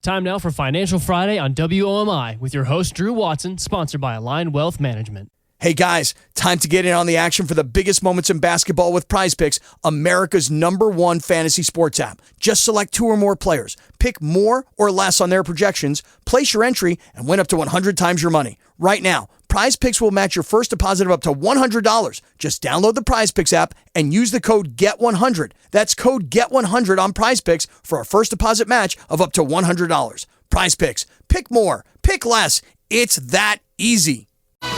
Time now for Financial Friday on WOMI with your host, Drew Watson, sponsored by Aligned Wealth Management. Hey guys, time to get in on the action for the biggest moments in basketball with Prize Picks, America's #1 fantasy sports app. Just select 2 or more players, pick more or less on their projections, place your entry, and win up to 100 times your money. Right now, Prize Picks will match your first deposit of up to $100. Just download the Prize Picks app and use the code GET100. That's code GET100 on Prize Picks for a first deposit match of up to $100. Prize Picks. Pick more. Pick less. It's that easy.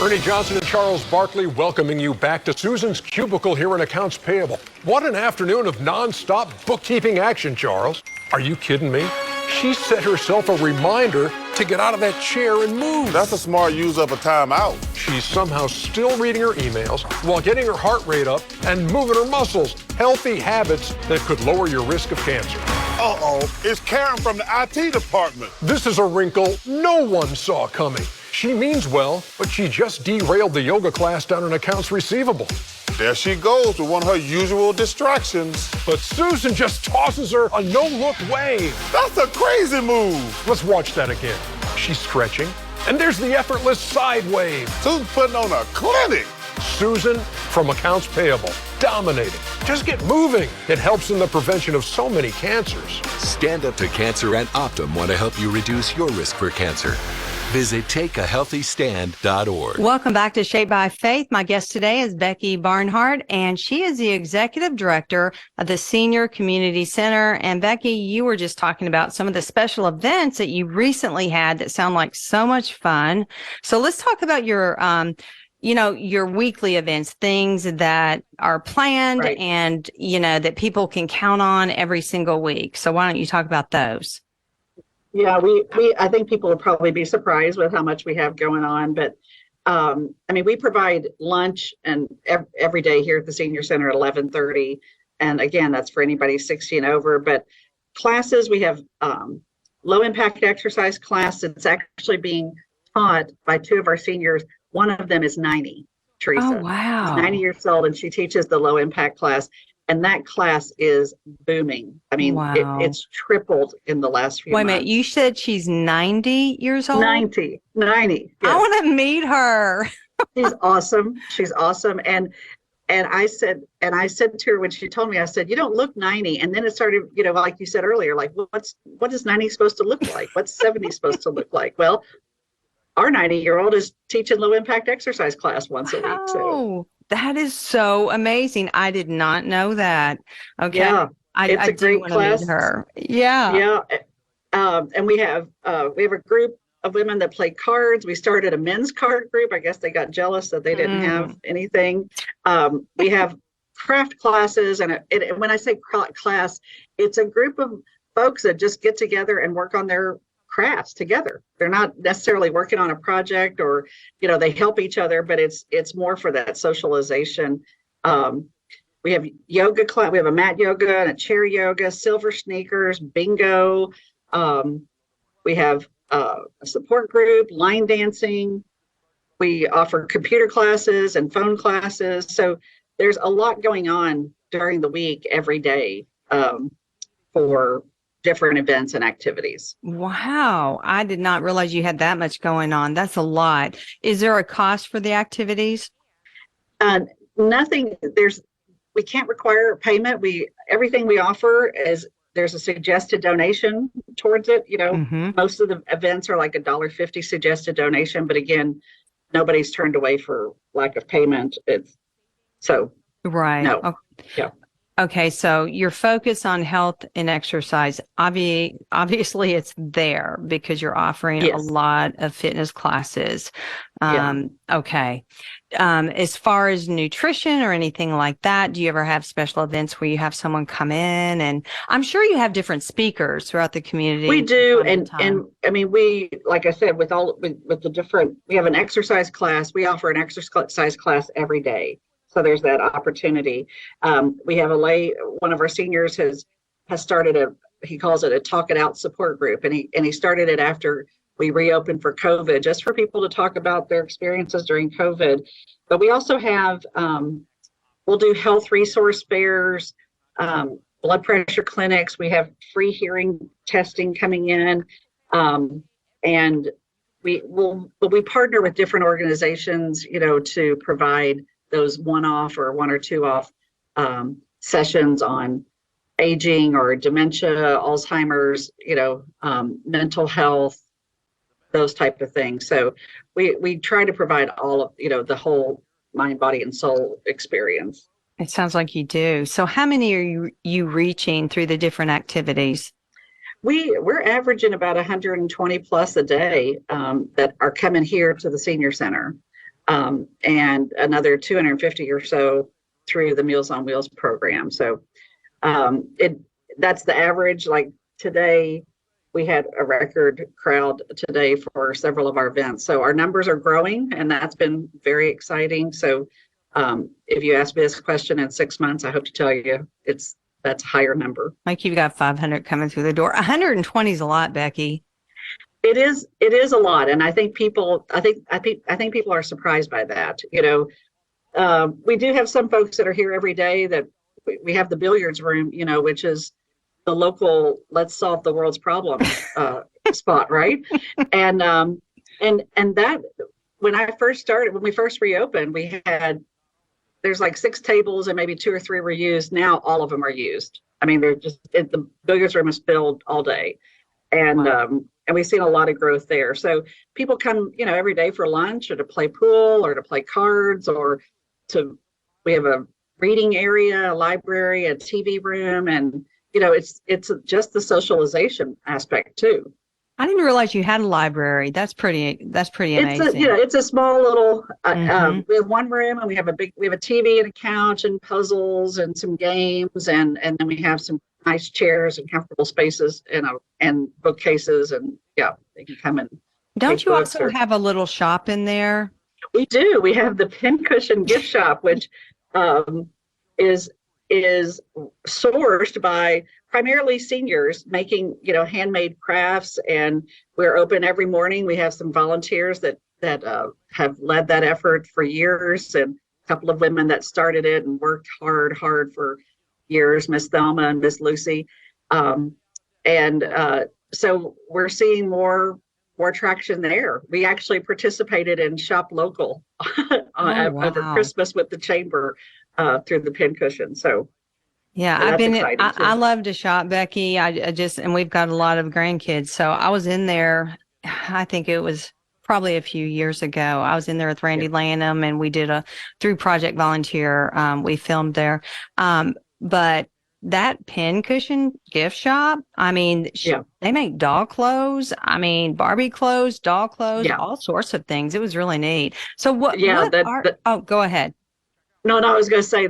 Ernie Johnson and Charles Barkley welcoming you back to Susan's Cubicle here in Accounts Payable. What an afternoon of non-stop bookkeeping action, Charles. Are you kidding me? She set herself a reminder to get out of that chair and move. That's a smart use of a timeout. She's somehow still reading her emails while getting her heart rate up and moving her muscles. Healthy habits that could lower your risk of cancer. Uh-oh, it's Karen from the IT department. This is a wrinkle no one saw coming. She means well, but she just derailed the yoga class down in accounts receivable. There she goes with one of her usual distractions. But Susan just tosses her a no-look wave. That's a crazy move. Let's watch that again. She's stretching, and there's the effortless side wave. Susan's putting on a clinic. Susan from Accounts Payable, dominating. Just get moving. It helps in the prevention of so many cancers. Stand Up to Cancer and Optum want to help you reduce your risk for cancer. Visit takeahealthystand.org. Welcome back to Shaped by Faith. My guest today is Becky Barnhart, and she is the Executive Director of the Senior Community Center. And Becky, you were just talking about some of the special events that you recently had that sound like so much fun. So let's talk about your your weekly events, things that are planned Right. and, that people can count on every single week. So why don't you talk about those? Yeah, I think people will probably be surprised with how much we have going on, but we provide lunch and every day here at the Senior Center at 11:30, and again, that's for anybody 60 and over. But classes, we have low impact exercise class. It's actually being taught by 2 of our seniors. One of them is 90, Teresa. Oh, wow. She's 90 years old, and she teaches the low impact class. And that class is booming. Wow. It's tripled in the last few Wait a months. minute, you said she's 90 years old? 90. Yes. I want to meet her. She's awesome. And I said to her when she told me, I said, you don't look 90. And then it started, like you said earlier, like what is 90 supposed to look like? What's 70 supposed to look like? Well, our 90-year-old is teaching low impact exercise class once a week. So Oh, that is so amazing. I did not know that. Okay. yeah, it's I a do great want to class. meet her. Yeah. Yeah. And we have a group of women that play cards. We started a men's card group. I guess they got jealous that they didn't have anything. We have craft classes. And when I say class, it's a group of folks that just get together and work on their crafts together. They're not necessarily working on a project or, they help each other, but it's more for that socialization. We have yoga class. We have a mat yoga and a chair yoga, silver sneakers, bingo. We have a support group, line dancing. We offer computer classes and phone classes. So there's a lot going on during the week, every day, for different events and activities. Wow. I did not realize you had that much going on. That's a lot. Is there a cost for the activities? Nothing. We can't require payment. Everything we offer there's a suggested donation towards it. Most of the events are like $1.50 suggested donation, but again, nobody's turned away for lack of payment. Right. No. Okay. Yeah. Okay, so your focus on health and exercise, obviously it's there because you're offering a lot of fitness classes. Okay. As far as nutrition or anything like that, do you ever have special events where you have someone come in? And I'm sure you have different speakers throughout the community. We do. And we, like I said, with the different, we have an exercise class. We offer an exercise class every day. So there's that opportunity. We have one of our seniors has started he calls it a Talk It Out support group. And he started it after we reopened for COVID, just for people to talk about their experiences during COVID. But we also have, we'll do health resource fairs, blood pressure clinics. We have free hearing testing coming in. And we partner with different organizations, to provide those one-off or one or two-off sessions on aging or dementia, Alzheimer's, mental health, those type of things. So we try to provide all of, the whole mind, body, and soul experience. It sounds like you do. So how many are you reaching through the different activities? We're averaging about 120 plus a day that are coming here to the senior center, and another 250 or so through the Meals on Wheels program. So that's the average. Like today, we had a record crowd today for several of our events. So our numbers are growing, and that's been very exciting. So if you ask me this question in 6 months, I hope to tell you that's a higher number. Like you've got 500 coming through the door. 120 is a lot, Becky. It is a lot, and I think people are surprised by that. We do have some folks that are here every day. That we have the billiards room, which is the local let's solve the world's problems spot, right? And that when we first reopened, there's like 6 tables and maybe 2 or 3 were used. Now all of them are used. I mean, the billiards room is filled all day, and we've seen a lot of growth there. So people come, every day for lunch or to play pool or to play cards we have a reading area, a library, a TV room, and it's just the socialization aspect too. I didn't realize you had a library. That's pretty amazing. It's a small little, we have one room and we have a TV and a couch and puzzles and some games. And then we have some nice chairs and comfortable spaces and bookcases, and they can come in. Don't you also have a little shop in there? We do. We have the Pincushion gift shop, which is sourced by primarily seniors making, handmade crafts, and we're open every morning. We have some volunteers that have led that effort for years, and a couple of women that started it and worked hard for years, Miss Thelma and Miss Lucy. So we're seeing more traction there. We actually participated in Shop Local over Christmas with the chamber through the Pincushion. So yeah, I love to shop, Becky. And we've got a lot of grandkids. So I was in there, I think it was probably a few years ago. I was in there with Randy Lanham, and we did through Project Volunteer. We filmed there. But that Pincushion gift shop, I mean, they make doll clothes. I mean, Barbie clothes, doll clothes, all sorts of things. It was really neat. So go ahead. No, I was going to say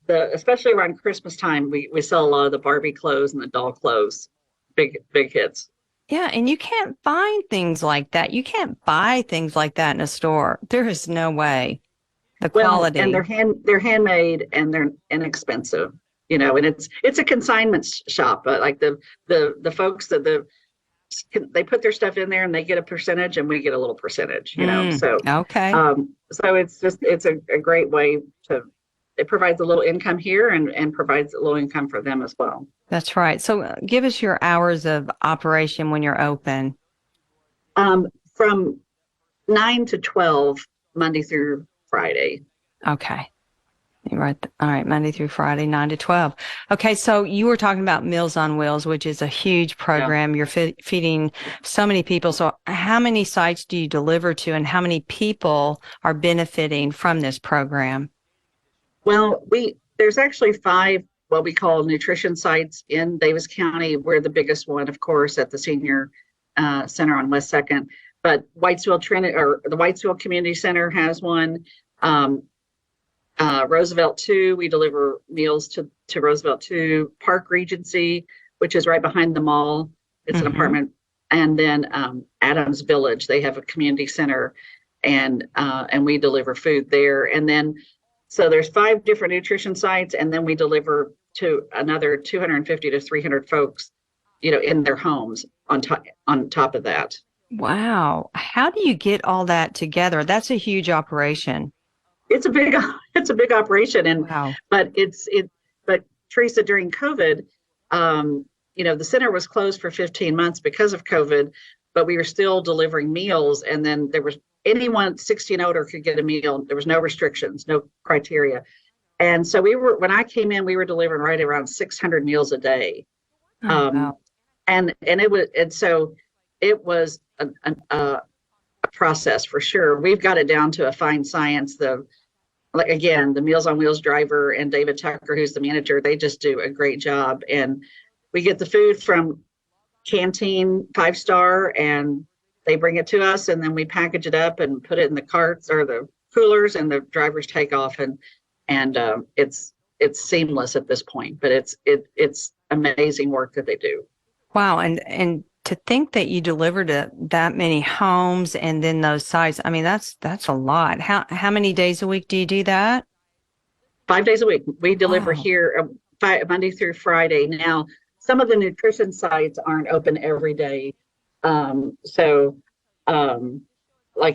especially around Christmas time, we sell a lot of the Barbie clothes and the doll clothes, big hits. Yeah, and you can't find things like that. You can't buy things like that in a store. There is no way. The quality, and they're handmade and they're inexpensive. And it's a consignment shop, but like the folks they put their stuff in there and they get a percentage and we get a little percentage. So okay. So it's a great way it provides a little income here and provides a little income for them as well. That's right. So give us your hours of operation when you're open. From 9 to 12, Monday through Friday. Okay. Right. All right. Monday through Friday, 9 to 12. Okay. So you were talking about Meals on Wheels, which is a huge program. You're feeding so many people. So how many sites do you deliver to, and how many people are benefiting from this program? Well, there's actually 5 what we call nutrition sites in Davis County. We're the biggest one, of course, at the Senior Center on West 2nd. But the Whitesville Community Center has one. Roosevelt 2, we deliver meals to Roosevelt 2. Park Regency, which is right behind the mall. It's an apartment. And then Adams Village, they have a community center, and we deliver food there. And then so there's 5 different nutrition sites, and then we deliver to another 250 to 300 folks, in their homes on top of that. Wow. How do you get all that together? That's a huge operation. It's a big operation. And, wow. but but Teresa, during COVID, the center was closed for 15 months because of COVID, but we were still delivering meals. And then there was anyone 60 and older could get a meal. There was no restrictions, no criteria. And so when I came in, we were delivering right around 600 meals a day. Wow. And so it was a process for sure. We've got it down to a fine science. The Meals on Wheels driver and David Tucker, who's the manager, they just do a great job. And we get the food from Canteen 5-star, and they bring it to us, and then we package it up and put it in the carts or the coolers, and the drivers take off, and it's seamless at this point. But it's amazing work that they do. Wow. And to think that you delivered to that many homes and then those sites, I mean, that's a lot. How many days a week do you do that? 5 days a week. We deliver Wow. here Monday through Friday. Now, some of the nutrition sites aren't open every day. Like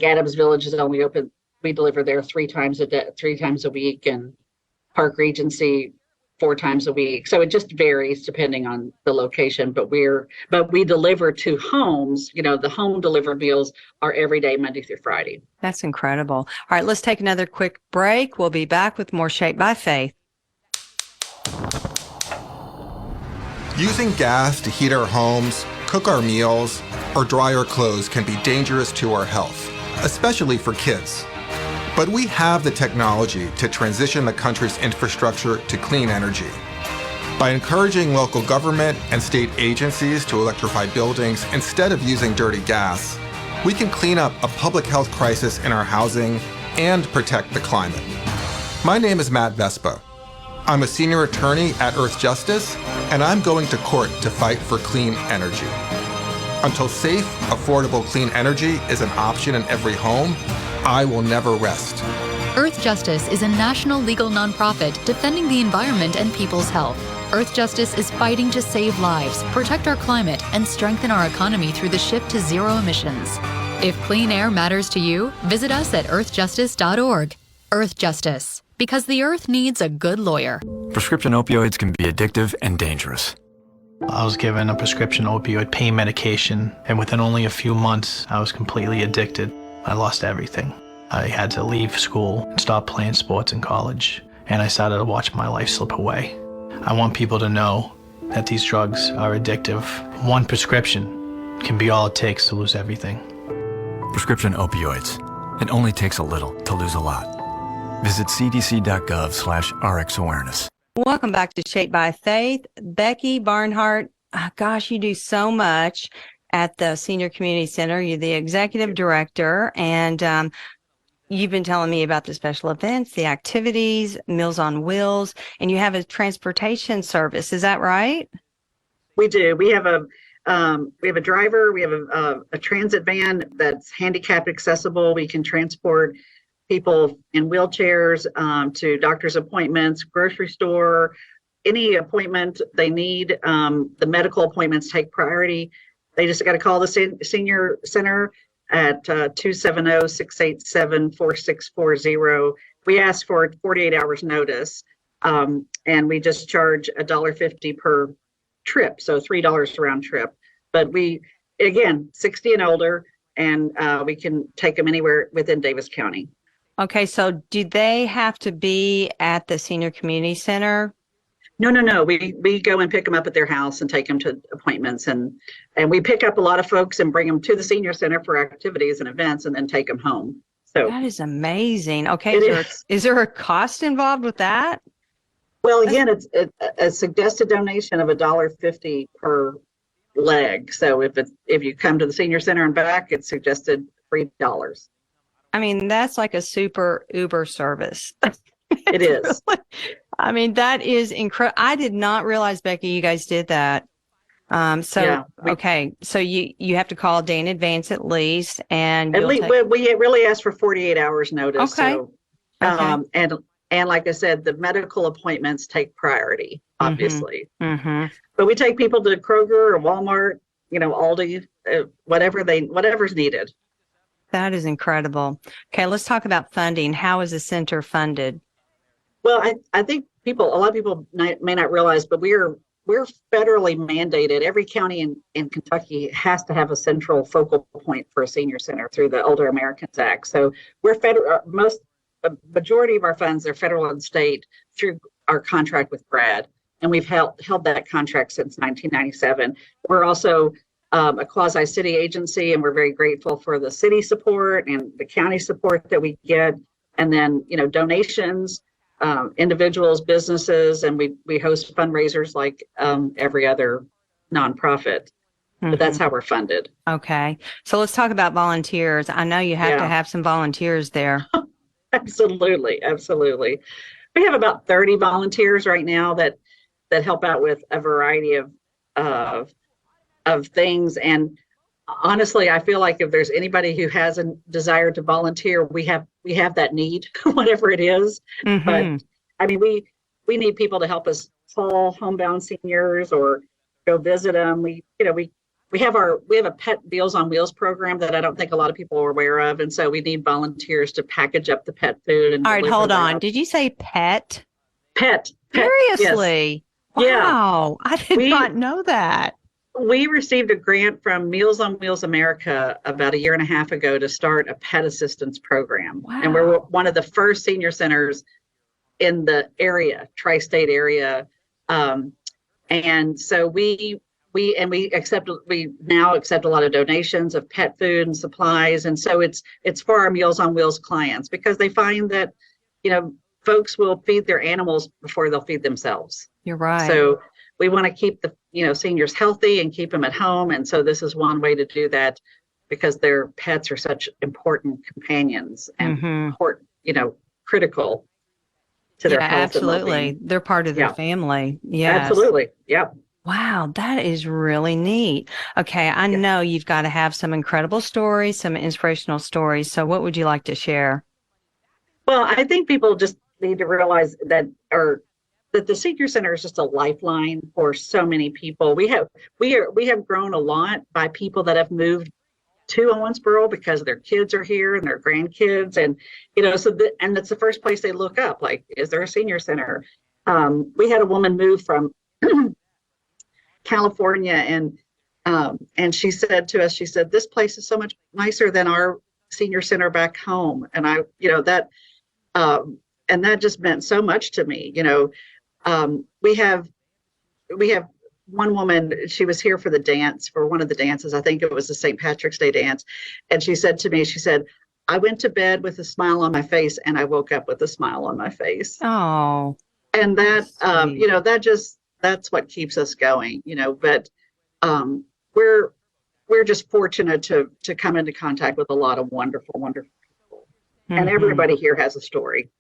Adams Village is only open. We deliver there 3 times a week, and Park Regency 4 times a week. So it just varies depending on the location, but we deliver to homes. The home delivered meals are every day, Monday through Friday. That's incredible. All right, let's take another quick break. We'll be back with more Shaped by Faith. Using gas to heat our homes, cook our meals, or dry our clothes can be dangerous to our health, especially for kids. But we have the technology to transition the country's infrastructure to clean energy. By encouraging local government and state agencies to electrify buildings instead of using dirty gas, we can clean up a public health crisis in our housing and protect the climate. My name is Matt Vespa. I'm a senior attorney at Earth Justice, and I'm going to court to fight for clean energy. Until safe, affordable clean energy is an option in every home, I will never rest. Earth Justice is a national legal nonprofit defending the environment and people's health. Earth Justice is fighting to save lives, protect our climate, and strengthen our economy through the shift to zero emissions. If clean air matters to you, visit us at earthjustice.org. Earth Justice, because the earth needs a good lawyer. Prescription opioids can be addictive and dangerous. I was given a prescription opioid pain medication, and within only a few months, I was completely addicted. I lost everything. I had to leave school and stop playing sports in college, and I started to watch my life slip away. I want people to know that these drugs are addictive. One prescription can be all it takes to lose everything. Prescription opioids. It only takes a little to lose a lot. Visit cdc.gov/RxAwareness. Welcome back to Shaped by Faith. Becky Barnhart, gosh, you do so much at the Senior Community Center. You're the executive director, and you've been telling me about the special events, the activities, Meals on Wheels, and you have a transportation service. Is that right? We do. We have a driver. We have a transit van that's handicap accessible. We can transport people in wheelchairs to doctor's appointments, grocery store, any appointment they need. The medical appointments take priority. They just got to call the senior center at 270-687-4640. We ask for 48 hours notice, and we just charge $1.50 per trip, so $3 round trip. But we, again, 60 and older, and we can take them anywhere within Davis County. Okay, so do they have to be at the Senior Community Center? No. We go and pick them up at their house and take them to appointments, and we pick up a lot of folks and bring them to the senior center for activities and events, and then take them home. So that is amazing. Okay, is there a cost involved with that? Well, again, it's a suggested donation of $1.50 per leg. So if you come to the senior center and back, it's suggested $3. I mean, that's like a super Uber service. It is. I mean, that is incredible. I did not realize, Becky, you guys did that. Okay. So you have to call a day in advance at least. And we really ask for 48 hours notice. Okay. So, and like I said, the medical appointments take priority, obviously. Mm-hmm. But we take people to Kroger or Walmart, Aldi, whatever's needed. That is incredible. Okay, let's talk about funding. How is the center funded? Well, I think a lot of people may not realize, but we're we're federally mandated. Every county in Kentucky has to have a central focal point for a senior center through the Older Americans Act. So we're federal. A majority of our funds are federal and state through our contract with GRAD, and we've held that contract since 1997. We're also a quasi-city agency, and we're very grateful for the city support and the county support that we get, and then donations, individuals, businesses, and we host fundraisers like every other nonprofit. But that's how we're funded. Okay, so let's talk about volunteers. I know you have to have some volunteers there. Absolutely. We have about 30 volunteers right now that help out with a variety of things. And honestly, I feel like if there's anybody who has a desire to volunteer, we have that need, whatever it is. But I mean, we need people to help us haul homebound seniors or go visit them. We have a pet Meals on Wheels program that I don't think a lot of people are aware of, and so we need volunteers to package up the pet food. And all right, hold on. Did you say pet? Pet. Seriously? Yes. Wow, I did not know that. We received a grant from Meals on Wheels America about 1.5 years ago to start a pet assistance program. Wow. And we're one of the first senior centers in the area, tri-state area. And so we now accept a lot of donations of pet food and supplies. And so it's for our Meals on Wheels clients, because they find that, folks will feed their animals before they'll feed themselves. You're right. So we want to keep the, seniors healthy and keep them at home. And so this is one way to do that, because their pets are such important companions and important, critical to their health. Absolutely. They're part of their family. Yeah. Absolutely. Yep. Wow, that is really neat. Okay, I know you've got to have some incredible stories, some inspirational stories. So what would you like to share? Well, I think people just need to realize that the senior center is just a lifeline for so many people. We have grown a lot by people that have moved to Owensboro because their kids are here and their grandkids, and and that's the first place they look up. Like, is there a senior center? We had a woman move from California, and she said to us, this place is so much nicer than our senior center back home. And and that just meant so much to me. We have one woman, she was here for the dance, for one of the dances. I think it was the St. Patrick's Day dance. And she said to me, I went to bed with a smile on my face and I woke up with a smile on my face. Oh, and that, that's what keeps us going, but we're just fortunate to come into contact with a lot of wonderful, wonderful people. And everybody here has a story.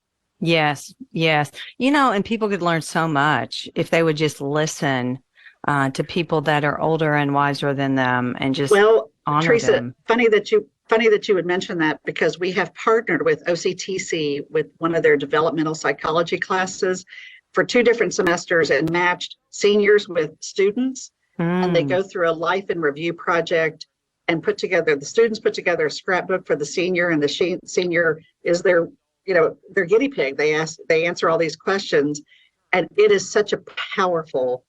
Yes. And people could learn so much if they would just listen to people that are older and wiser than them, and just honor Teresa, them. Funny that you would mention that, because we have partnered with OCTC with one of their developmental psychology classes for 2 different semesters, and matched seniors with students. And they go through a life in review project and the students put together a scrapbook for the senior, and the senior is their guinea pig. They answer all these questions, and it is such a powerful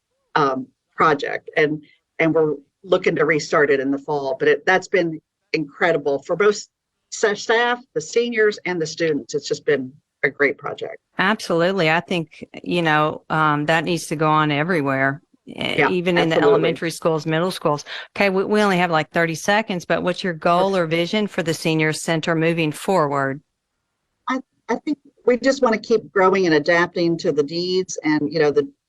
project. And we're looking to restart it in the fall, but that's been incredible for both staff, the seniors, and the students. It's just been a great project. Absolutely. I think, that needs to go on everywhere, even in the elementary schools, middle schools. Okay, we only have like 30 seconds, but what's your goal or vision for the senior center moving forward? I think we just want to keep growing and adapting to the needs. And,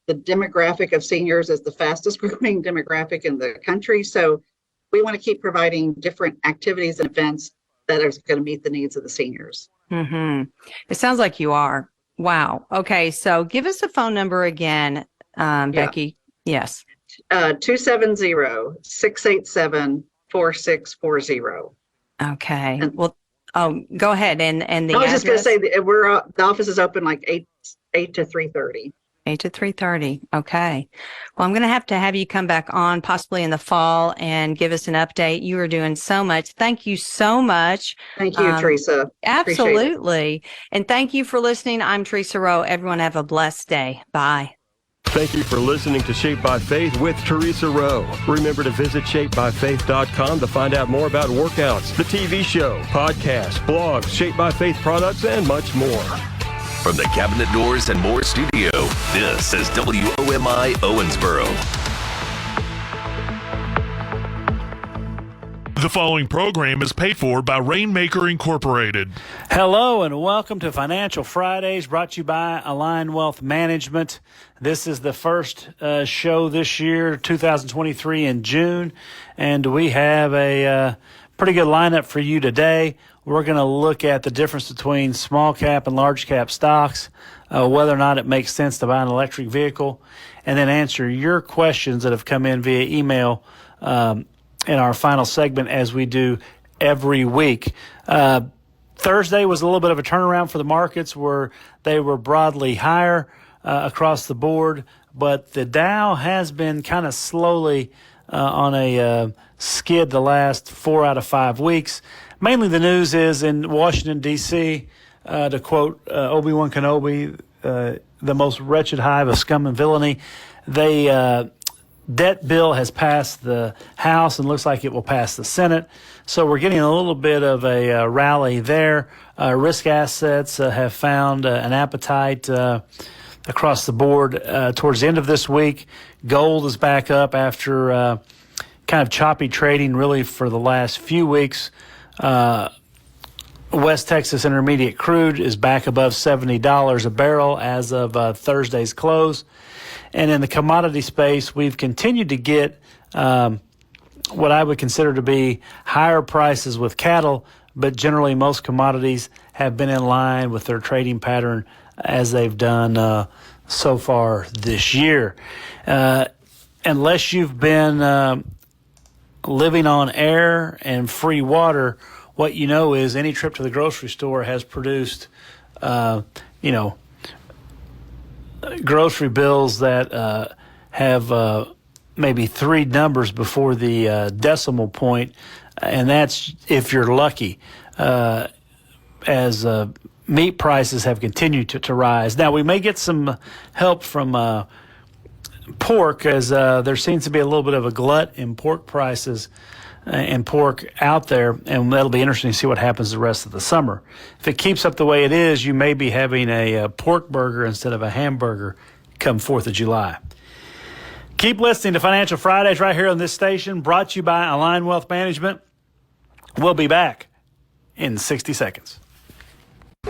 the demographic of seniors is the fastest growing demographic in the country. So we want to keep providing different activities and events that are going to meet the needs of the seniors. It sounds like you are. Wow. Okay. So give us a phone number again, Becky. Yes. 270-687-4640. Okay. Go ahead. And the I was just going to address? say that the office is open like 8 to 3:30. 8 to 3:30. Okay. Well, I'm going to have you come back on possibly in the fall and give us an update. You are doing so much. Thank you so much. Thank you, Teresa. Absolutely. And thank you for listening. I'm Teresa Rowe. Everyone have a blessed day. Bye. Thank you for listening to Shaped by Faith with Teresa Rowe. Remember to visit shapebyfaith.com to find out more about workouts, the TV show, podcasts, blogs, Shaped by Faith products, and much more. From the Cabinet Doors and More studio, this is WOMI Owensboro. The following program is paid for by Rainmaker Incorporated. Hello and welcome to Financial Fridays, brought to you by Align Wealth Management. This is the first show this year, 2023 in June, and we have a pretty good lineup for you today. We're going to look at the difference between small cap and large cap stocks, whether or not it makes sense to buy an electric vehicle, and then answer your questions that have come in via email in our final segment, as we do every week. Thursday was a little bit of a turnaround for the markets, where they were broadly higher across the board, but the Dow has been kind of slowly on a skid the last 4 out of 5 weeks. Mainly the news is in Washington, D.C., to quote Obi-Wan Kenobi, the most wretched hive of scum and villainy. Debt bill has passed the House and looks like it will pass the Senate. So we're getting a little bit of a rally there. Risk assets have found an appetite across the board towards the end of this week. Gold is back up after kind of choppy trading really for the last few weeks. West Texas Intermediate crude is back above $70 a barrel as of Thursday's close. And in the commodity space, we've continued to get what I would consider to be higher prices with cattle, but generally most commodities have been in line with their trading pattern as they've done so far this year. Unless you've been living on air and free water, what you know is any trip to the grocery store has produced, grocery bills that have maybe 3 numbers before the decimal point, and that's if you're lucky, as meat prices have continued to rise. Now, we may get some help from pork, as there seems to be a little bit of a glut in pork prices and pork out there, and that'll be interesting to see what happens the rest of the summer. If it keeps up the way it is, you may be having a pork burger instead of a hamburger come 4th of July. Keep listening to Financial Fridays right here on this station, brought to you by Align Wealth Management. We'll be back in 60 seconds.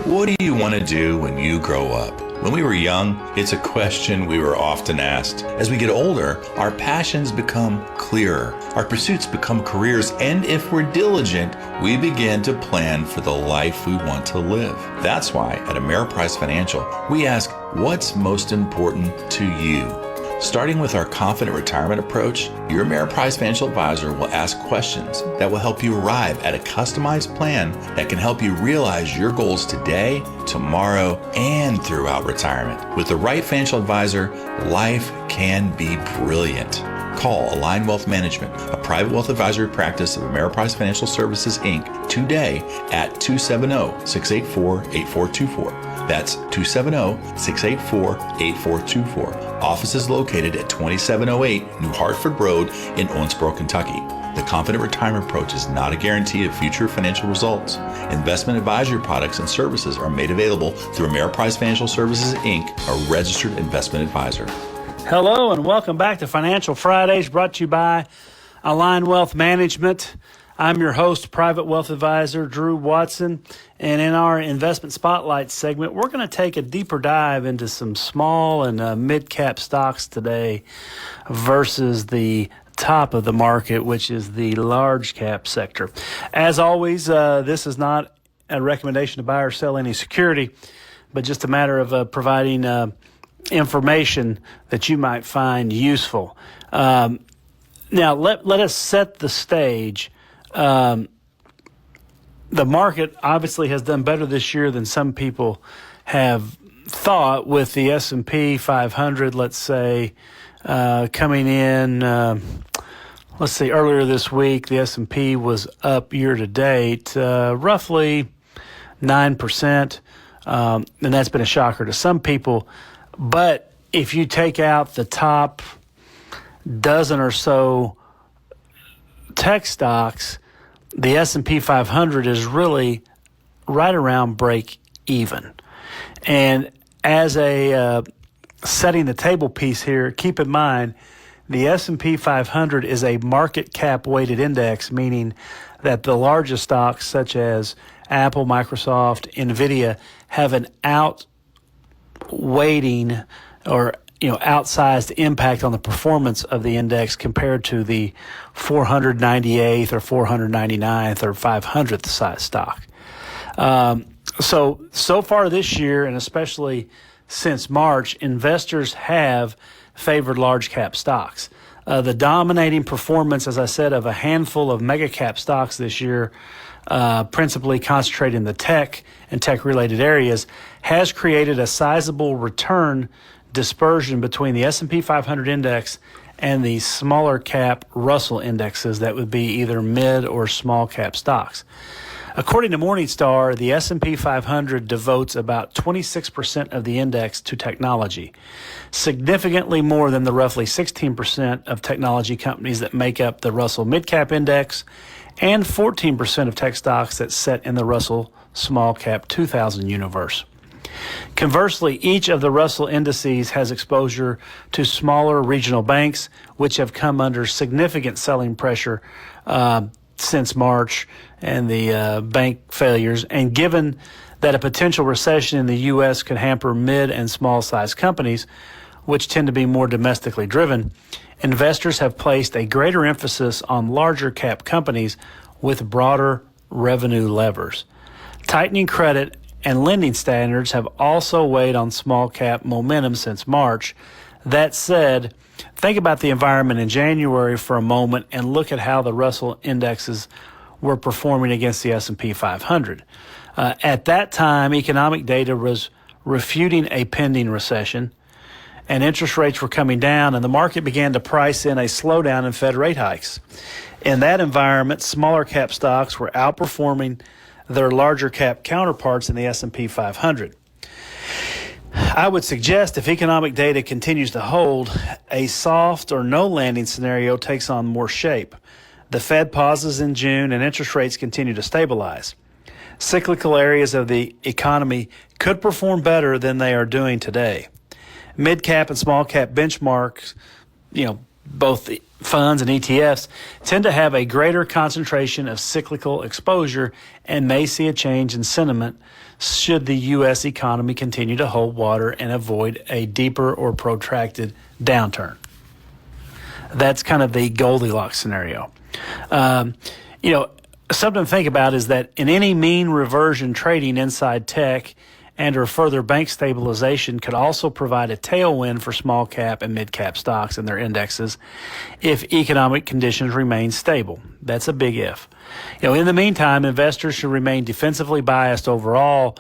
What do you want to do when you grow up? When we were young, it's a question we were often asked. As we get older, our passions become clearer, our pursuits become careers, and if we're diligent, we begin to plan for the life we want to live. That's why at Ameriprise Financial, we ask, what's most important to you? Starting with our Confident Retirement approach, your Ameriprise Financial Advisor will ask questions that will help you arrive at a customized plan that can help you realize your goals today, tomorrow, and throughout retirement. With the right financial advisor, life can be brilliant. Call Align Wealth Management, a private wealth advisory practice of Ameriprise Financial Services, Inc., today at 270-684-8424. That's 270-684-8424. Office is located at 2708 New Hartford Road in Owensboro, Kentucky. The Confident Retirement approach is not a guarantee of future financial results. Investment advisory products and services are made available through Ameriprise Financial Services, Inc., a registered investment advisor. Hello and welcome back to Financial Fridays, brought to you by Align Wealth Management. I'm your host, Private Wealth Advisor Drew Watson, and in our Investment Spotlight segment, we're going to take a deeper dive into some small and mid-cap stocks today versus the top of the market, which is the large cap sector. As always, this is not a recommendation to buy or sell any security, but just a matter of providing information that you might find useful. Now, let us set the stage. The market obviously has done better this year than some people have thought, with the S&P 500, let's say, coming in, earlier this week, the S&P was up year to date, roughly 9%. And that's been a shocker to some people. But if you take out the top dozen or so tech stocks, the S&P 500 is really right around break even. And as a setting the table piece here, keep in mind the S&P 500 is a market cap weighted index, meaning that the largest stocks such as Apple, Microsoft, Nvidia have an outweighting or outsized impact on the performance of the index compared to the 498th or 499th or 500th size stock. So far this year, and especially since March, investors have favored large cap stocks. The dominating performance, as I said, of a handful of mega cap stocks this year, principally concentrated in the tech and tech related areas, has created a sizable return dispersion between the S&P 500 index and the smaller cap Russell indexes that would be either mid or small cap stocks. According to Morningstar, the S&P 500 devotes about 26% of the index to technology, significantly more than the roughly 16% of technology companies that make up the Russell Mid-Cap Index and 14% of tech stocks that sit in the Russell Small Cap 2000 universe. Conversely, each of the Russell indices has exposure to smaller regional banks, which have come under significant selling pressure since March and the bank failures. And given that a potential recession in the U.S. could hamper mid and small size companies, which tend to be more domestically driven, investors have placed a greater emphasis on larger cap companies with broader revenue levers. Tightening credit and lending standards have also weighed on small cap momentum since March. That said, think about the environment in January for a moment and look at how the Russell indexes were performing against the S&P 500. At that time, economic data was refuting a pending recession, and interest rates were coming down, and the market began to price in a slowdown in Fed rate hikes. In that environment, smaller cap stocks were outperforming their larger cap counterparts in the S&P 500. I would suggest if economic data continues to hold, a soft or no landing scenario takes on more shape. The Fed pauses in June and interest rates continue to stabilize. Cyclical areas of the economy could perform better than they are doing today. Mid-cap and small-cap benchmarks, both the funds and ETFs, tend to have a greater concentration of cyclical exposure and may see a change in sentiment should the U.S. economy continue to hold water and avoid a deeper or protracted downturn. That's kind of the Goldilocks scenario. Something to think about is that in any mean reversion trading inside tech and or further bank stabilization could also provide a tailwind for small cap and mid cap stocks and their indexes if economic conditions remain stable. That's a big if. In the meantime, investors should remain defensively biased overall,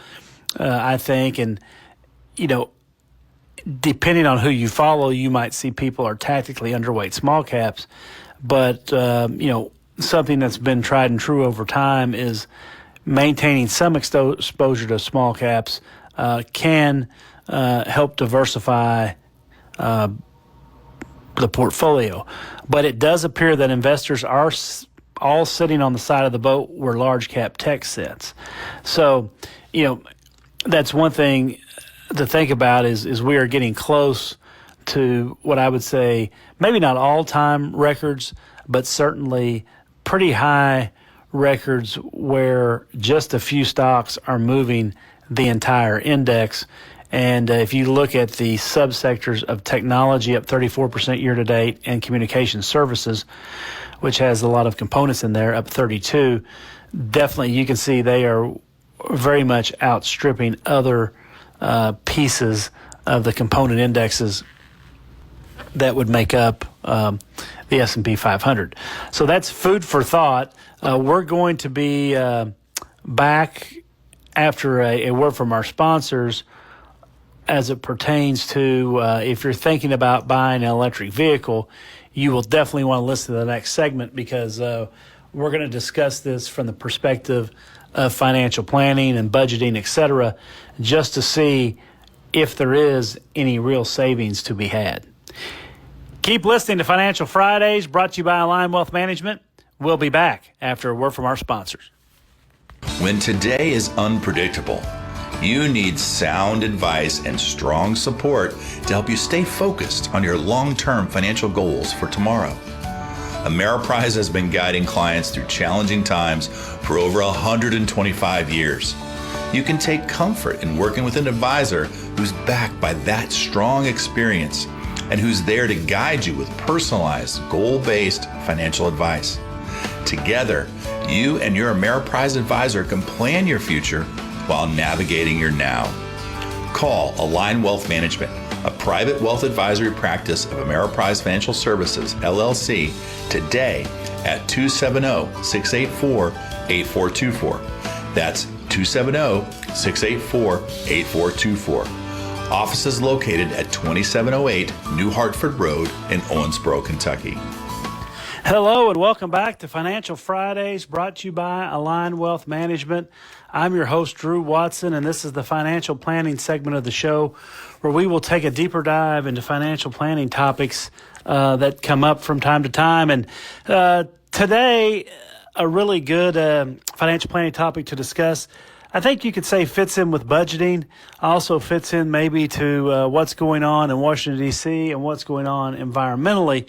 I think, and depending on who you follow, you might see people are tactically underweight small caps, but something that's been tried and true over time is maintaining some exposure to small caps can help diversify the portfolio. But it does appear that investors are all sitting on the side of the boat where large cap tech sits. So, that's one thing to think about is we are getting close to what I would say, maybe not all-time records, but certainly pretty high records where just a few stocks are moving the entire index. And if you look at the subsectors of technology, up 34% year to date, and communication services, which has a lot of components in there, up 32%, definitely you can see they are very much outstripping other pieces of the component indexes that would make up the S&P 500. So that's food for thought. We're going to be back after a word from our sponsors as it pertains to if you're thinking about buying an electric vehicle, you will definitely want to listen to the next segment because we're going to discuss this from the perspective of financial planning and budgeting, et cetera, just to see if there is any real savings to be had. Keep listening to Financial Fridays, brought to you by Align Wealth Management. We'll be back after a word from our sponsors. When today is unpredictable, you need sound advice and strong support to help you stay focused on your long-term financial goals for tomorrow. Ameriprise has been guiding clients through challenging times for over 125 years. You can take comfort in working with an advisor who's backed by that strong experience and who's there to guide you with personalized, goal-based financial advice. Together, you and your Ameriprise advisor can plan your future while navigating your now. Call Align Wealth Management, a private wealth advisory practice of Ameriprise Financial Services, LLC, today at 270-684-8424. That's 270-684-8424. Offices located at 2708 New Hartford Road in Owensboro, Kentucky. Hello and welcome back to Financial Fridays, brought to you by Align Wealth Management. I'm your host, Drew Watson, and this is the financial planning segment of the show where we will take a deeper dive into financial planning topics that come up from time to time. And today, a really good financial planning topic to discuss, I think you could say fits in with budgeting, also fits in maybe to what's going on in Washington, D.C. and what's going on environmentally.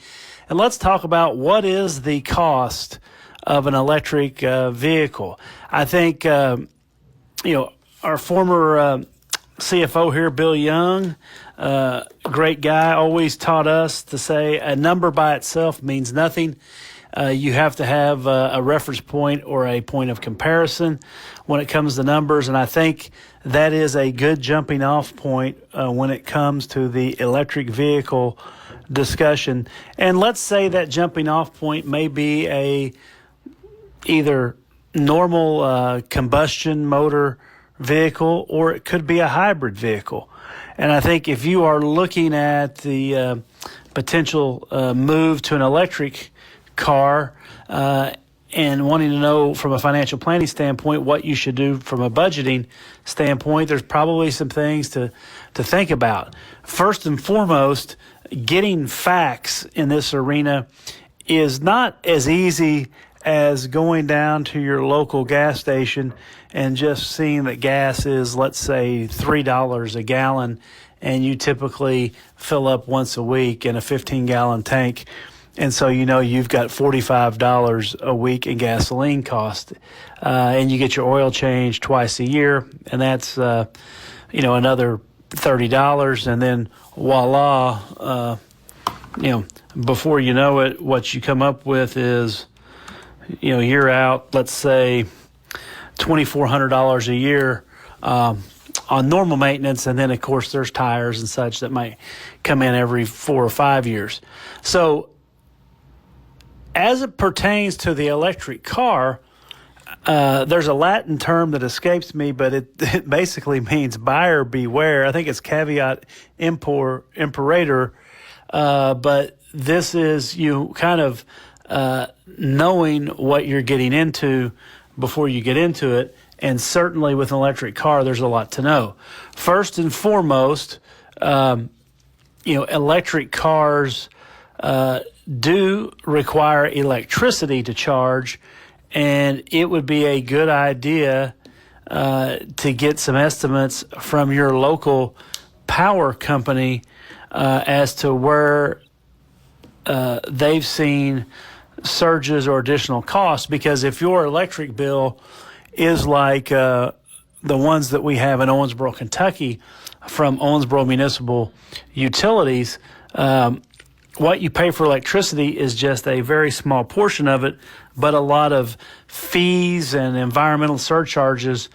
And let's talk about what is the cost of an electric vehicle. I think, our former CFO here, Bill Young, great guy, always taught us to say a number by itself means nothing. You have to have a reference point or a point of comparison when it comes to numbers. And I think that is a good jumping off point when it comes to the electric vehicle discussion. And let's say that jumping off point may be a either normal combustion motor vehicle, or it could be a hybrid vehicle. And I think if you are looking at the potential move to an electric car and wanting to know from a financial planning standpoint what you should do from a budgeting standpoint, there's probably some things to think about. First and foremost, getting facts in this arena is not as easy as going down to your local gas station and just seeing that gas is, let's say, $3 a gallon, and you typically fill up once a week in a 15-gallon tank. And so you've got $45 a week in gasoline cost, and you get your oil change twice a year, and that's another $30, and then voila, before you know it, what you come up with is, you're out, let's say, $2,400 a year on normal maintenance, and then of course there's tires and such that might come in every 4 or 5 years. So as it pertains to the electric car, there's a Latin term that escapes me, but it basically means buyer beware. I think it's caveat imperator, but this is you kind of knowing what you're getting into before you get into it. And certainly with an electric car, there's a lot to know. First and foremost, electric cars do require electricity to charge, and it would be a good idea to get some estimates from your local power company as to where they've seen surges or additional costs. Because if your electric bill is like the ones that we have in Owensboro, Kentucky, from Owensboro Municipal Utilities, what you pay for electricity is just a very small portion of it, but a lot of fees and environmental surcharges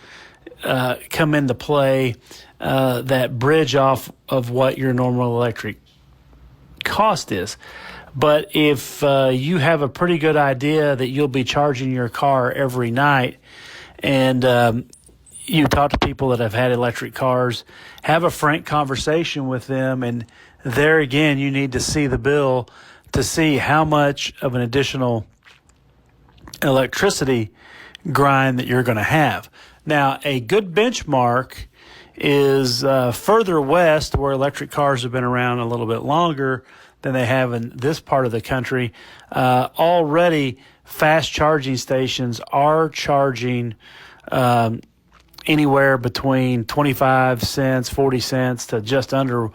come into play that bridge off of what your normal electric cost is. But if you have a pretty good idea that you'll be charging your car every night, and you talk to people that have had electric cars, have a frank conversation with them, and there again, you need to see the bill to see how much of an additional electricity grind that you're going to have. Now, a good benchmark is further west, where electric cars have been around a little bit longer than they have in this part of the country. Already, fast charging stations are charging anywhere between 25 cents, 40 cents to just under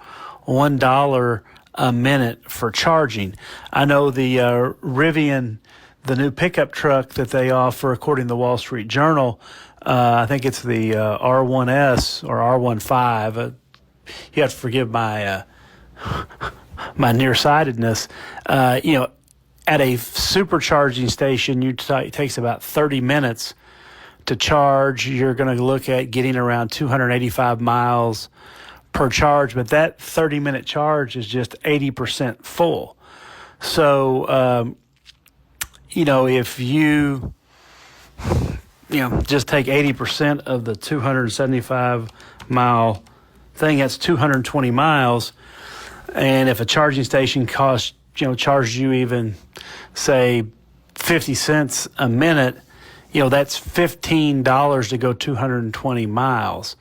$1 a minute for charging. I know the Rivian, the new pickup truck that they offer, according to the Wall Street Journal, I think it's the R1S or R15. You have to forgive my my nearsightedness. At a supercharging station, it takes about 30 minutes to charge. You're going to look at getting around 285 miles per charge, but that 30-minute charge is just 80% full. So, if you just take 80% of the 275-mile thing, that's 220 miles. And if a charging station charges you even, say, 50 cents a minute, that's $15 to go 220 miles.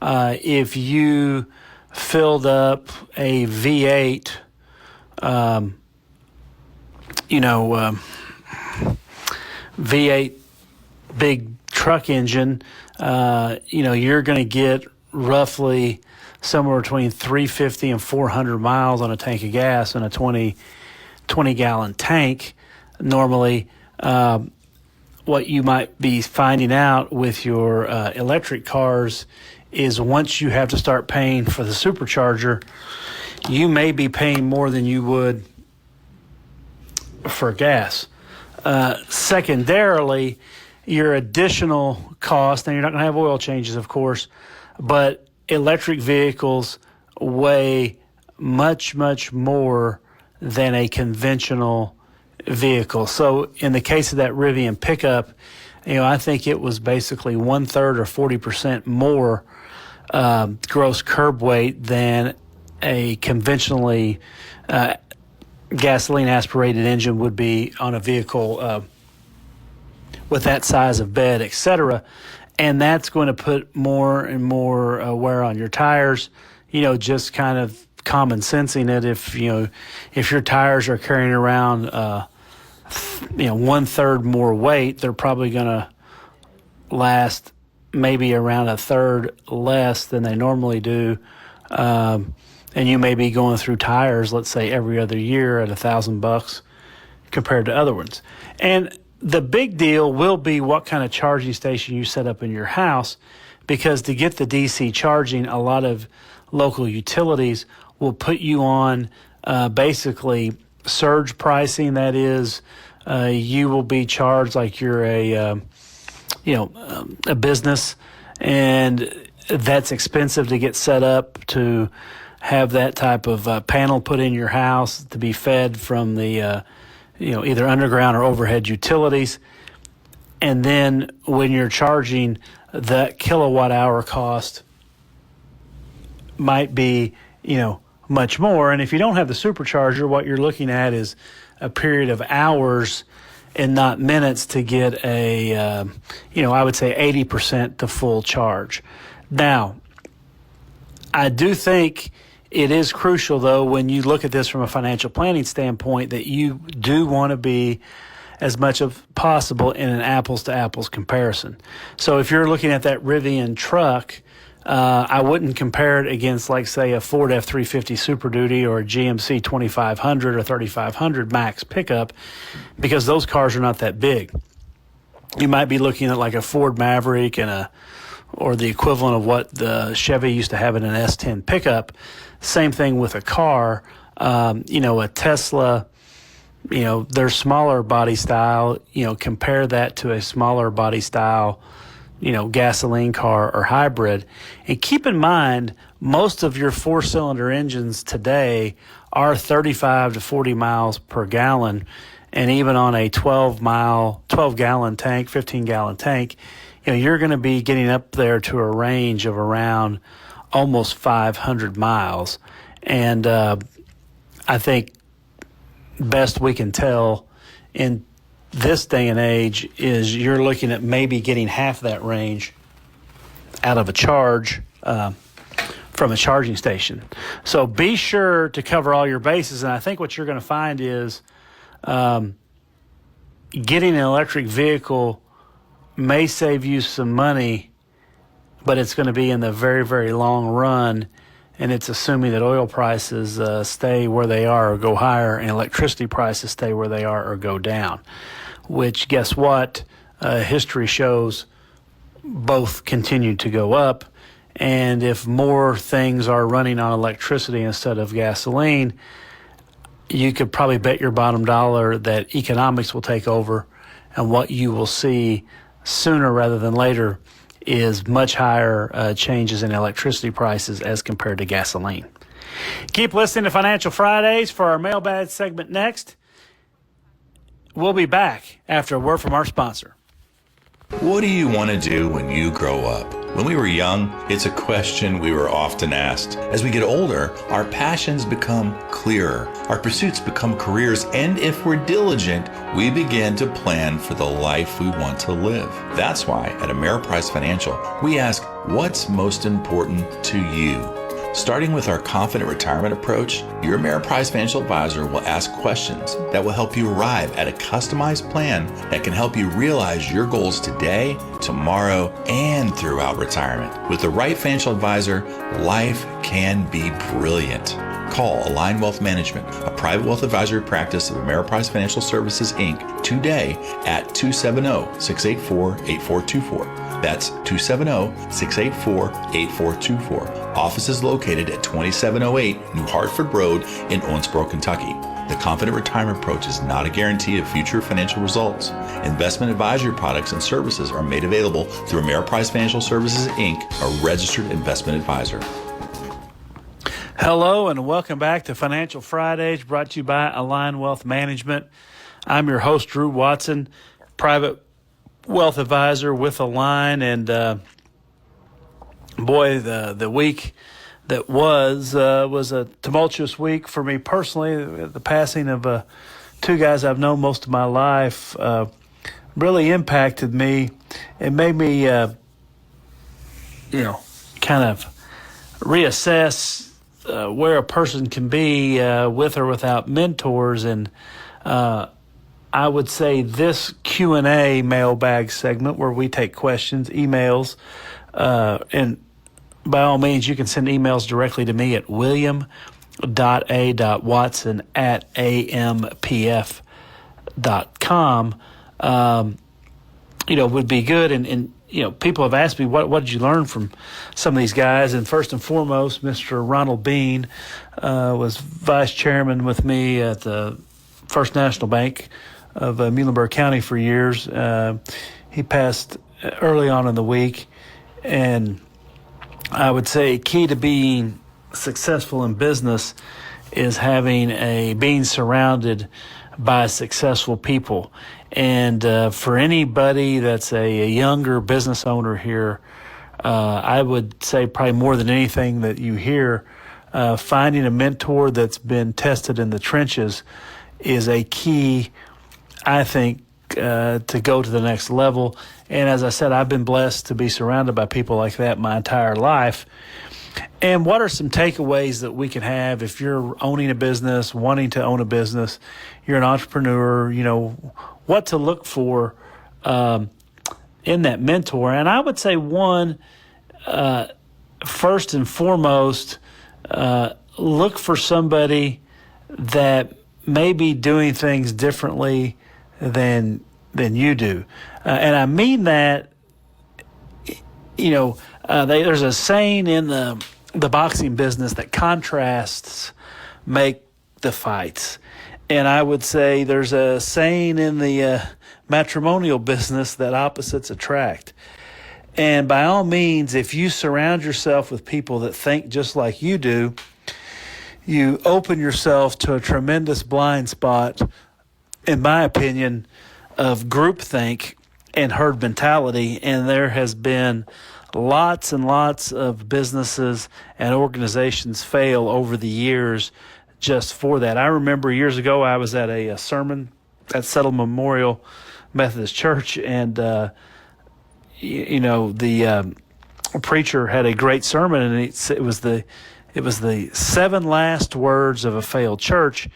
If you filled up a V8, V8 big truck engine, you're going to get roughly somewhere between 350 and 400 miles on a tank of gas in a 20-gallon tank. Normally, what you might be finding out with your electric cars is once you have to start paying for the supercharger, you may be paying more than you would for gas. Secondarily, your additional cost, and you're not going to have oil changes, of course, but electric vehicles weigh much, much more than a conventional vehicle. So in the case of that Rivian pickup, I think it was basically 1/3 or 40% more gross curb weight than a conventionally gasoline aspirated engine would be on a vehicle with that size of bed, etc. And that's going to put more and more wear on your tires. Just kind of common sensing it. If your tires are carrying around 1/3 more weight, they're probably going to last maybe around 1/3 less than they normally do. And you may be going through tires, let's say every other year at $1,000 compared to other ones. And the big deal will be what kind of charging station you set up in your house, because to get the DC charging, a lot of local utilities will put you on basically surge pricing. That is, you will be charged like you're a business, and that's expensive to get set up to have that type of panel put in your house to be fed from the either underground or overhead utilities. And then when you're charging, that kilowatt hour cost might be much more. And if you don't have the supercharger, what you're looking at is a period of hours and not minutes to get a I would say 80% to full charge. Now, I do think it is crucial, though, when you look at this from a financial planning standpoint, that you do want to be as much as possible in an apples-to-apples comparison. So if you're looking at that Rivian truck, I wouldn't compare it against, like, say, a Ford F-350 Super Duty or a GMC 2500 or 3500 Max pickup, because those cars are not that big. You might be looking at like a Ford Maverick or the equivalent of what the Chevy used to have in an S10 pickup. Same thing with a car. A Tesla, their smaller body style, compare that to a smaller body style, gasoline car or hybrid. And keep in mind, most of your 4-cylinder engines today are 35 to 40 miles per gallon. And even on a 12-gallon tank, 15-gallon tank, you're going to be getting up there to a range of around almost 500 miles. And I think best we can tell in this day and age is you're looking at maybe getting half that range out of a charge from a charging station. So be sure to cover all your bases. And I think what you're going to find is getting an electric vehicle may save you some money, but it's going to be in the very, very long run. And it's assuming that oil prices stay where they are or go higher, and electricity prices stay where they are or go down, which, guess what? History shows both continue to go up. And if more things are running on electricity instead of gasoline, you could probably bet your bottom dollar that economics will take over, and what you will see sooner rather than later is much higher changes in electricity prices as compared to gasoline. Keep listening to Financial Fridays for our mailbag segment next. We'll be back after a word from our sponsor. What do you want to do when you grow up? When we were young, it's a question we were often asked. As we get older, our passions become clearer, our pursuits become careers, and if we're diligent, we begin to plan for the life we want to live. That's why at Ameriprise Financial, we ask, what's most important to you? Starting with our confident retirement approach, your Ameriprise Financial Advisor will ask questions that will help you arrive at a customized plan that can help you realize your goals today, tomorrow, and throughout retirement. With the right financial advisor, life can be brilliant. Call Align Wealth Management, a private wealth advisory practice of Ameriprise Financial Services, Inc., today at 270-684-8424. That's 270-684-8424. Office is located at 2708 New Hartford Road in Owensboro, Kentucky. The Confident Retirement Approach is not a guarantee of future financial results. Investment advisory products and services are made available through Ameriprise Financial Services, Inc., a registered investment advisor. Hello and welcome back to Financial Fridays, brought to you by Align Wealth Management. I'm your host, Drew Watson, private wealth advisor with Align, and boy, the week that was a tumultuous week for me personally. The passing of two guys I've known most of my life really impacted me. It made me, kind of reassess where a person can be with or without mentors, and I would say this Q&A mailbag segment where we take questions, emails, and by all means, you can send emails directly to me at william.a.watson@ampf.com. Would be good. And people have asked me, what did you learn from some of these guys? And first and foremost, Mr. Ronald Bean was vice chairman with me at the First National Bank of Muhlenberg County for years. He passed early on in the week, and I would say key to being successful in business is being surrounded by successful people. And for anybody that's a younger business owner here, I would say probably more than anything that you hear, finding a mentor that's been tested in the trenches is a key, I think, to go to the next level. And as I said, I've been blessed to be surrounded by people like that my entire life. And what are some takeaways that we can have if you're owning a business, wanting to own a business, you're an entrepreneur, what to look for in that mentor? And I would say one, first and foremost, look for somebody that may be doing things differently than you do. And I mean that, there's a saying in the boxing business that contrasts make the fights. And I would say there's a saying in the matrimonial business that opposites attract. And by all means, if you surround yourself with people that think just like you do, you open yourself to a tremendous blind spot, in my opinion, of groupthink and herd mentality. And there has been lots and lots of businesses and organizations fail over the years just for that. I remember years ago I was at a sermon at Settle Memorial Methodist Church, and the preacher had a great sermon, and it was the 7 last words of a failed church,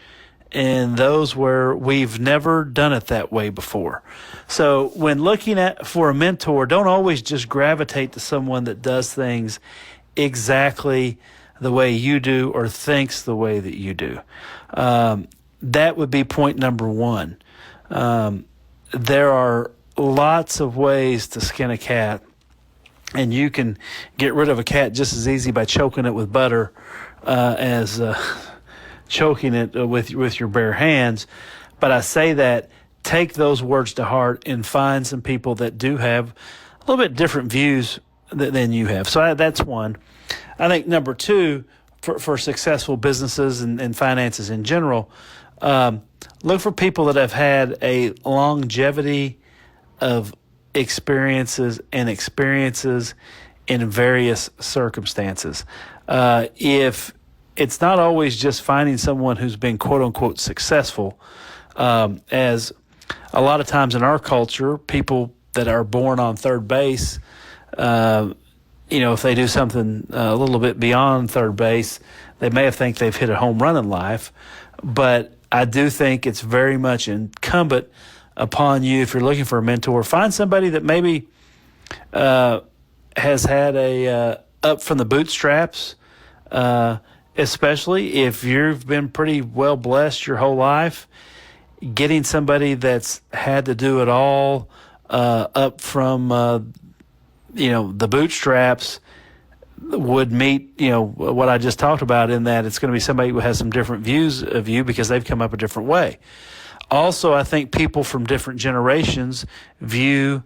and those were, we've never done it that way before. So when looking for a mentor, don't always just gravitate to someone that does things exactly the way you do or thinks the way that you do. That would be point number one. There are lots of ways to skin a cat, and you can get rid of a cat just as easy by choking it with butter as choking it with your bare hands. But I say that, take those words to heart and find some people that do have a little bit different views than you have. So that's one. I think number two, for successful businesses and finances in general, look for people that have had a longevity of experiences in various circumstances. If it's not always just finding someone who's been quote unquote successful, as a lot of times in our culture, people that are born on third base, if they do something a little bit beyond third base, they may think they've hit a home run in life. But I do think it's very much incumbent upon you, if you're looking for a mentor, find somebody that maybe has had a up from the bootstraps, especially if you've been pretty well blessed your whole life. Getting somebody that's had to do it all up from the bootstraps would meet what I just talked about, in that it's going to be somebody who has some different views of you because they've come up a different way. Also, I think people from different generations view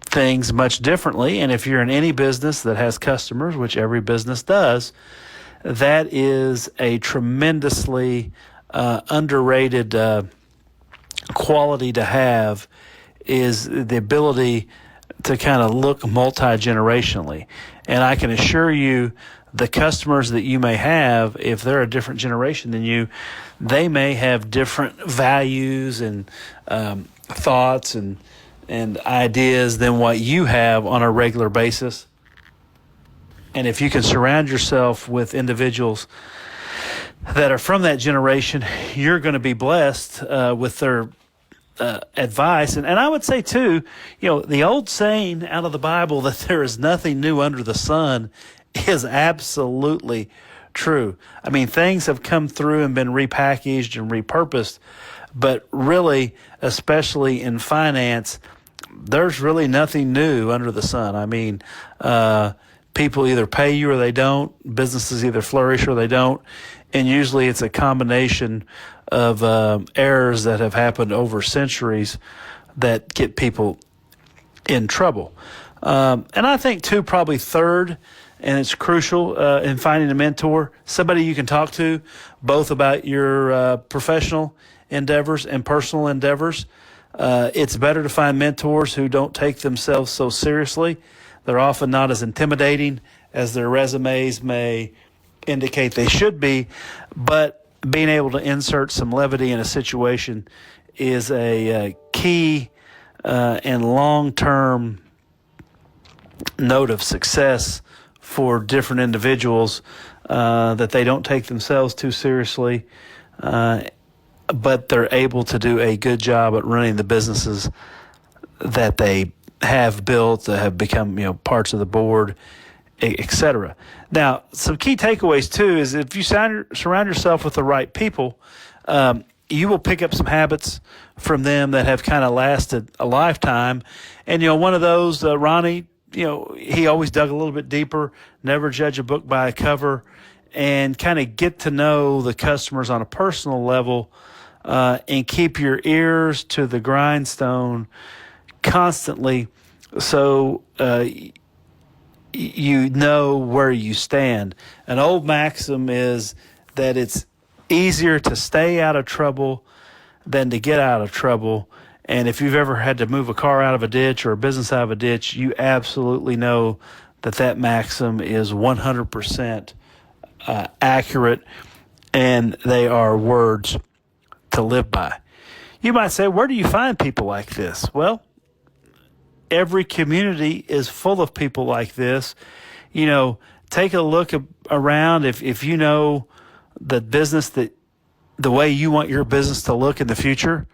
things much differently. And if you're in any business that has customers, which every business does, that is a tremendously underrated quality to have, is the ability to kind of look multi-generationally. And I can assure you, the customers that you may have, if they're a different generation than you, they may have different values and thoughts and ideas than what you have on a regular basis. And if you can surround yourself with individuals that are from that generation, you're going to be blessed with their advice. And I would say too, the old saying out of the Bible that there is nothing new under the sun is absolutely true. I mean, things have come through and been repackaged and repurposed, but really, especially in finance, there's really nothing new under the sun. I mean, people either pay you or they don't. Businesses either flourish or they don't. And usually it's a combination of errors that have happened over centuries that get people in trouble. And I think, too, probably third, and it's crucial in finding a mentor, somebody you can talk to both about your professional endeavors and personal endeavors. It's better to find mentors who don't take themselves so seriously. They're often not as intimidating as their resumes may indicate they should be, but being able to insert some levity in a situation is a key and long-term note of success for different individuals, that they don't take themselves too seriously, but they're able to do a good job at running the businesses that they have built, that have become parts of the board, etc. Now, some key takeaways too is if you surround yourself with the right people, you will pick up some habits from them that have kind of lasted a lifetime. And one of those, Ronnie, he always dug a little bit deeper, never judge a book by a cover, and kind of get to know the customers on a personal level, and keep your ears to the grindstone constantly, so you know where you stand. An old maxim is that it's easier to stay out of trouble than to get out of trouble. And if you've ever had to move a car out of a ditch or a business out of a ditch, you absolutely know that maxim is 100% accurate, and they are words to live by. You might say, where do you find people like this? Well, every community is full of people like this. You know, take a look around. If you know the business that the way you want your business to look in the future,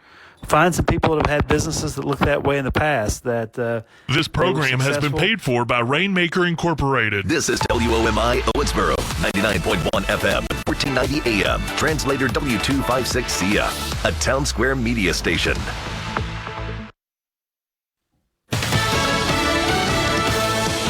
find some people that have had businesses that look that way in the past. This program has been paid for by Rainmaker Incorporated. This is WOMI Owensboro, 99.1 FM, 1490 AM. Translator W256CF, a Town Square media station.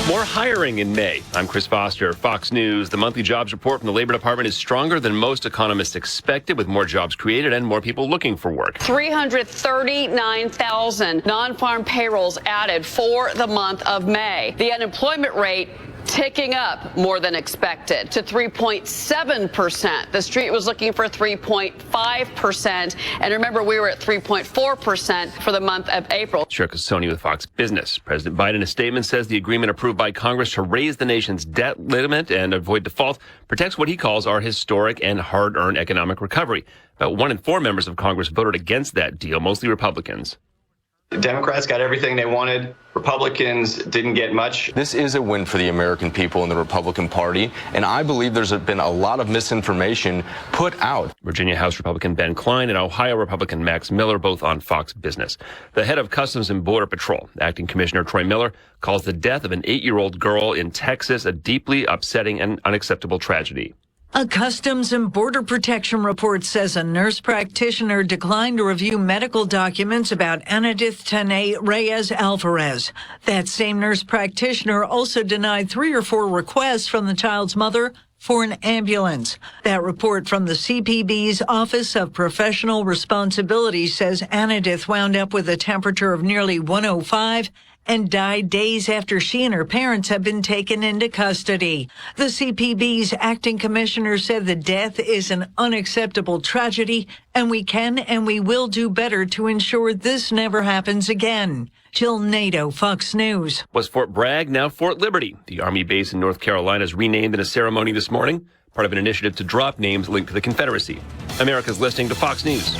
More hiring in May. I'm Chris Foster, Fox News. The monthly jobs report from the Labor Department is stronger than most economists expected, with more jobs created and more people looking for work. 339,000 non-farm payrolls added for the month of May. The unemployment rate ticking up more than expected to 3.7%. The street was looking for 3.5%. And remember, we were at 3.4% for the month of April. Shirka Soni with Fox Business. President Biden, in a statement, says the agreement approved by Congress to raise the nation's debt limit and avoid default protects what he calls our historic and hard-earned economic recovery. About 1 in 4 members of Congress voted against that deal, mostly Republicans. The Democrats got everything they wanted. Republicans didn't get much. This is a win for the American people and the Republican Party, and I believe there's been a lot of misinformation put out. Virginia House Republican Ben Cline and Ohio Republican Max Miller, both on Fox Business. The head of Customs and Border Patrol, Acting Commissioner Troy Miller, calls the death of an 8-year-old girl in Texas a deeply upsetting and unacceptable tragedy. A Customs and Border Protection report says a nurse practitioner declined to review medical documents about Anadith Tane Reyes Alvarez. That same nurse practitioner also denied 3 or 4 requests from the child's mother for an ambulance. That report from the CPB's Office of Professional Responsibility says Anadith wound up with a temperature of nearly 105 and died days after she and her parents had been taken into custody. The CPB's acting commissioner said the death is an unacceptable tragedy, and we can and we will do better to ensure this never happens again. Jill Nato, Fox News. Was Fort Bragg now Fort Liberty? The Army base in North Carolina is renamed in a ceremony this morning, part of an initiative to drop names linked to the Confederacy. America's listening to Fox News.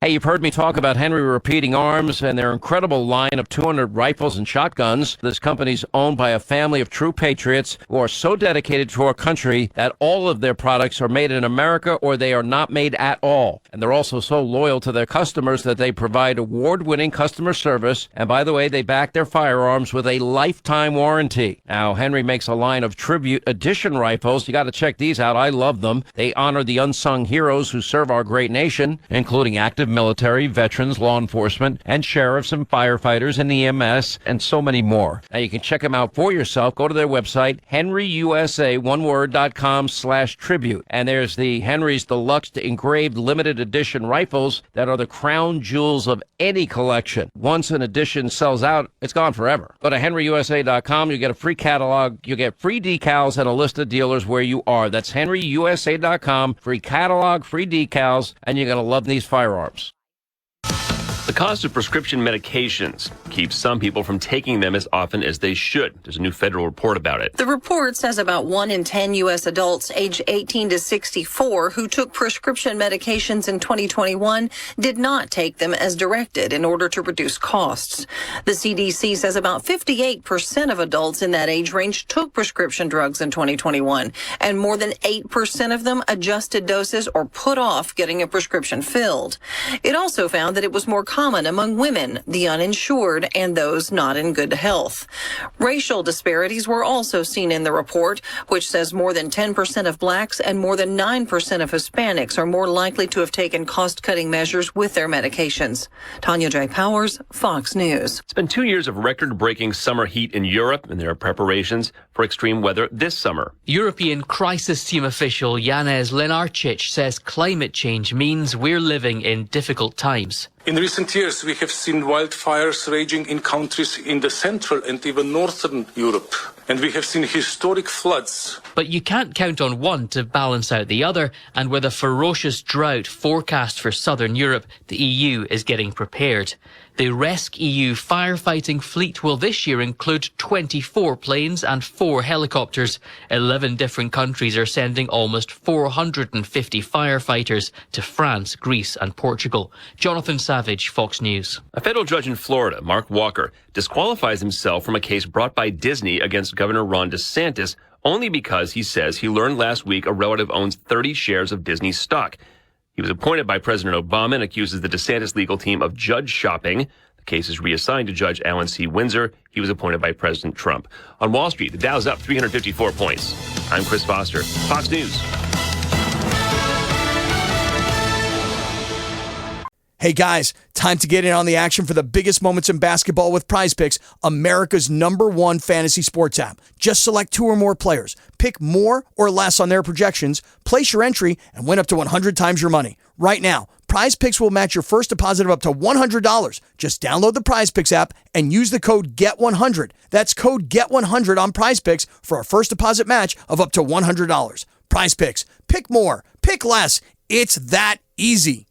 Hey, you've heard me talk about Henry Repeating Arms and their incredible line of 200 rifles and shotguns. This company's owned by a family of true patriots who are so dedicated to our country that all of their products are made in America or they are not made at all. And they're also so loyal to their customers that they provide award-winning customer service. And by the way, they back their firearms with a lifetime warranty. Now, Henry makes a line of Tribute Edition rifles. You got to check these out. I love them. They honor the unsung heroes who serve our great nation, including active military, veterans, law enforcement, and sheriffs and firefighters and EMS, and so many more. Now, you can check them out for yourself. Go to their website, henryusa.com/tribute. And there's the Henry's Deluxe Engraved Limited Edition rifles that are the crown jewels of any collection. Once an edition sells out, it's gone forever. Go to henryusa.com. You get a free catalog. You get free decals and a list of dealers where you are. That's henryusa.com. Free catalog, free decals, and you're going to love these firearms. The cost of prescription medications keeps some people from taking them as often as they should. There's a new federal report about it. The report says about 1 in 10 U.S. adults aged 18 to 64 who took prescription medications in 2021 did not take them as directed in order to reduce costs. The CDC says about 58% of adults in that age range took prescription drugs in 2021, and more than 8% of them adjusted doses or put off getting a prescription filled. It also found that it was more common among women, the uninsured, and those not in good health. Racial disparities were also seen in the report, which says more than 10% of blacks and more than 9% of Hispanics are more likely to have taken cost-cutting measures with their medications. Tanya J. Powers, Fox News. It's been 2 years of record-breaking summer heat in Europe, and there are preparations for extreme weather this summer. European crisis team official Janez Lenarčič says climate change means we're living in difficult times. In recent years, we have seen wildfires raging in countries in the central and even northern Europe. and we have seen historic floods. But you can't count on one to balance out the other, and with a ferocious drought forecast for southern Europe, the EU is getting prepared. The RESC-EU firefighting fleet will this year include 24 planes and 4 helicopters. 11 different countries are sending almost 450 firefighters to France, Greece and Portugal. Jonathan Savage, Fox News. A federal judge in Florida, Mark Walker, disqualifies himself from a case brought by Disney against Governor Ron DeSantis only because he says he learned last week a relative owns 30 shares of Disney stock. He was appointed by President Obama and accuses the DeSantis legal team of judge shopping. The case is reassigned to Judge Alan C. Windsor. He was appointed by President Trump. On Wall Street, the Dow's up 354 points. I'm Chris Foster, Fox News. Hey guys, time to get in on the action for the biggest moments in basketball with Prize Picks, America's #1 fantasy sports app. Just select 2 or more players, pick more or less on their projections, place your entry, and win up to 100 times your money. Right now, Prize Picks will match your first deposit of up to $100. Just download the Prize Picks app and use the code GET100. That's code GET100 on Prize Picks for a first deposit match of up to $100. Prize Picks. Pick more. Pick less. It's that easy.